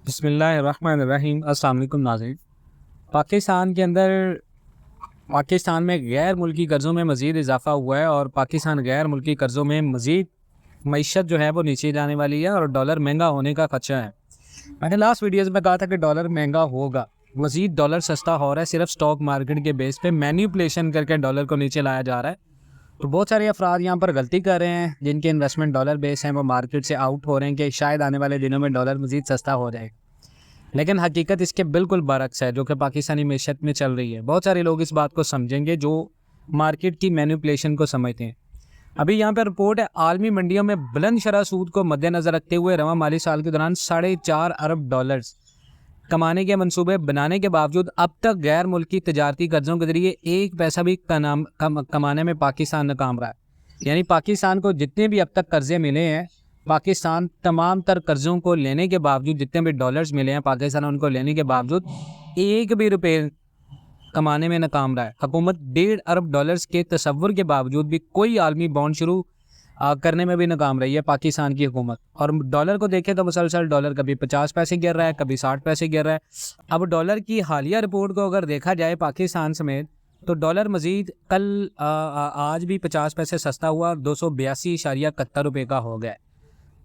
बिस्मिल्लाहिर्रहमानिर्रहीम। अस्सलाम वालेकुम नाज़रीन। पाकिस्तान में गैर मुल्की कर्ज़ों में मज़ीद इजाफ़ा हुआ है और पाकिस्तान गैर मुल्की कर्ज़ों में मज़ीद मईशत जो है वो नीचे जाने वाली है और डॉलर महंगा होने का खदशा है। मैंने लास्ट वीडियोज़ में कहा था कि डॉलर महंगा होगा, मज़ीद डॉलर सस्ता हो रहा है, सिर्फ स्टॉक मार्केट के बेस पे मैनिपुलेशन करके डॉलर को नीचे लाया जा रहा है। तो बहुत सारे अफराद यहाँ पर गलती कर रहे हैं, जिनके इन्वेस्टमेंट डॉलर बेस हैं, वो मार्केट से आउट हो रहे हैं कि शायद आने वाले दिनों में डॉलर मज़ीद सस्ता हो जाए। लेकिन हकीकत इसके बिल्कुल बरक्स है जो कि पाकिस्तानी मीशत में चल रही है। बहुत सारे लोग इस बात को समझेंगे जो मार्केट की मैनिपुलेशन को समझते हैं। अभी यहाँ पर रिपोर्ट है, आलमी मंडियों में बुलंद शरह सूद को मद्देनजर रखते हुए रवां माली साल के दौरान 4.5 अरब डॉलर्स कमाने के मंसूबे बनाने के बावजूद अब तक गैर मुल्की तजारती कर्जों के जरिए एक पैसा भी कमाने में पाकिस्तान नाकाम रहा है। यानी पाकिस्तान को जितने भी अब तक कर्जे मिले हैं, पाकिस्तान तमाम तर कर्जों को लेने के बावजूद, जितने भी डॉलर्स मिले हैं पाकिस्तान उनको लेने के बावजूद एक भी रुपये कमाने में नाकाम रहा है। हुकूमत 1.5 अरब डॉलर्स के तसव्वुर के बावजूद भी कोई आलमी बॉन्ड शुरू करने में भी नाकाम रही है पाकिस्तान की हुकूमत। और डॉलर को देखें तो मुसलसल डॉलर कभी 50 पैसे गिर रहा है, कभी 60 पैसे गिर रहा है। अब डॉलर की हालिया रिपोर्ट को अगर देखा जाए पाकिस्तान समेत, तो डॉलर मज़ीद कल आज भी 50 पैसे सस्ता हुआ, 282.71 रुपये का हो गया।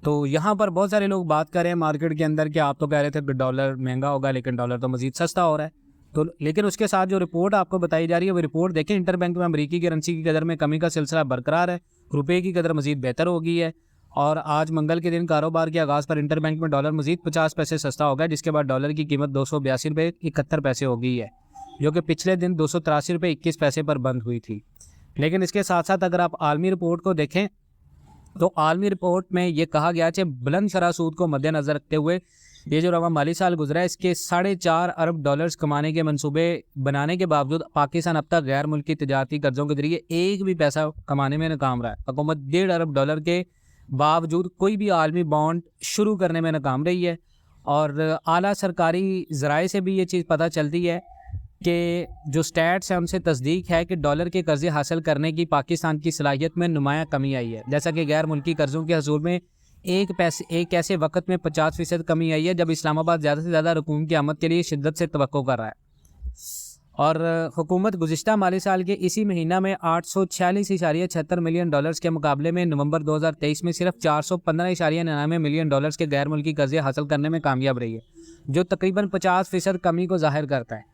तो यहाँ पर बहुत सारे लोग बात कर रहे हैं मार्केट के अंदर कि आप तो कह रहे थे कि डॉलर महंगा होगा, लेकिन डॉलर तो मज़ीद सस्ता हो रहा है। तो लेकिन उसके साथ जो रिपोर्ट आपको बताई जा रही है वो रिपोर्ट देखें, इंटरबैंक में अमरीकी करेंसी की कदर में कमी का सिलसिला बरकरार है, रुपये की कदर मज़ीद बेहतर हो गई है। और आज मंगल के दिन कारोबार के आगाज़ पर इंटरबैंक में डॉलर मज़ीद 50 पैसे सस्ता हो गया, जिसके बाद डॉलर की कीमत 282.71 रुपये हो गई है, जो कि पिछले दिन 283.21 पर बंद हुई थी। लेकिन इसके साथ साथ अगर आप आलमी रिपोर्ट को देखें तो आलमी रिपोर्ट में ये कहा गया कि बुलंद शरह सूद को मद्देनजर रखते हुए ये जो रवा माली साल गुजरा है, इसके 4.5 अरब डॉलर्स कमाने के मंसूबे बनाने के बावजूद पाकिस्तान अब तक गैर मुल्की तजारती कर्जों के जरिए एक भी पैसा कमाने में नाकाम रहा है। हुकूमत 1.5 अरब डॉलर के बावजूद कोई भी आलमी बॉन्ड शुरू करने में नाकाम रही है। और आला सरकारी ज़राए से भी ये चीज़ पता चलती है कि जो स्टैट्स हैं उनसे तस्दीक है कि डॉलर के कर्जे हासिल करने की पाकिस्तान की सलाहियत में नुमायाँ कमी आई है। जैसा कि गैर मुल्की कर्जों के हसूल में एक ऐसे वक्त में 50% कमी आई है जब इस्लामाबाद ज़्यादा से ज़्यादा रकूम की आमद के लिए शिद्दत से तवक्को कर रहा है। और हुकूमत गुज़िश्ता माली साल के इसी महीना में 846.76 मिलियन डॉलर्स के मुकाबले में नवंबर 2023 में सिर्फ 415.99 मिलियन डॉलर्स के गैर मुल्की कर्जे हासिल करने में कामयाब रही है, जो तकरीबन 50% कमी को ज़ाहिर करता है।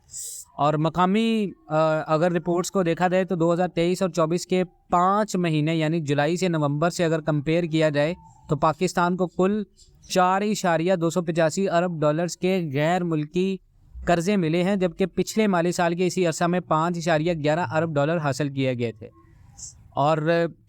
और मकामी अगर रिपोर्ट्स को देखा जाए तो 2023 और 24 के 5 महीने यानी जुलाई से नवंबर से अगर कंपेयर किया जाए तो पाकिस्तान को कुल 4.285 अरब डॉलर्स के गैर मुल्की कर्जे मिले हैं, जबकि पिछले माली साल के इसी अरसा में 5.11 अरब डॉलर हासिल किए गए थे। और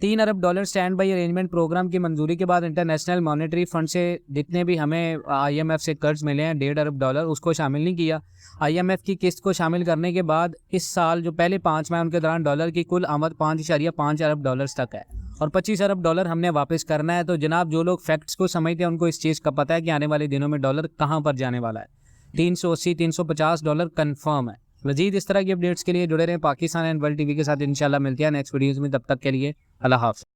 3 अरब dollar stand by arrangement programme की मंजूरी के बाद इंटरनेशनल मॉनेटरी फंड से जितने भी हमें IMF से कर्ज मिले हैं 1.5 अरब डॉलर, उसको शामिल नहीं किया। IMF की किस्त को शामिल करने के बाद इस साल जो पहले 5 माह उनके दौरान डॉलर की कुल आमद 5.5 अरब डॉलर्स तक है और 25 अरब डॉलर हमने वापस करना है। तो जनाब जो लोग फैक्ट्स को समझते हैं उनको इस चीज़ का पता है कि आने वाले दिनों में डॉलर कहाँ पर जाने वाला है। 380-350 डॉलर कन्फर्म है। मज़ीद इस तरह की अपडेट्स के लिए जुड़े रहें पाकिस्तान एंड वर्ल्ड TV के साथ। इंशाल्लाह मिलते हैं नेक्स्ट वीडियोज़ में, तब तक के लिए अल्लाह हाफ़िज़।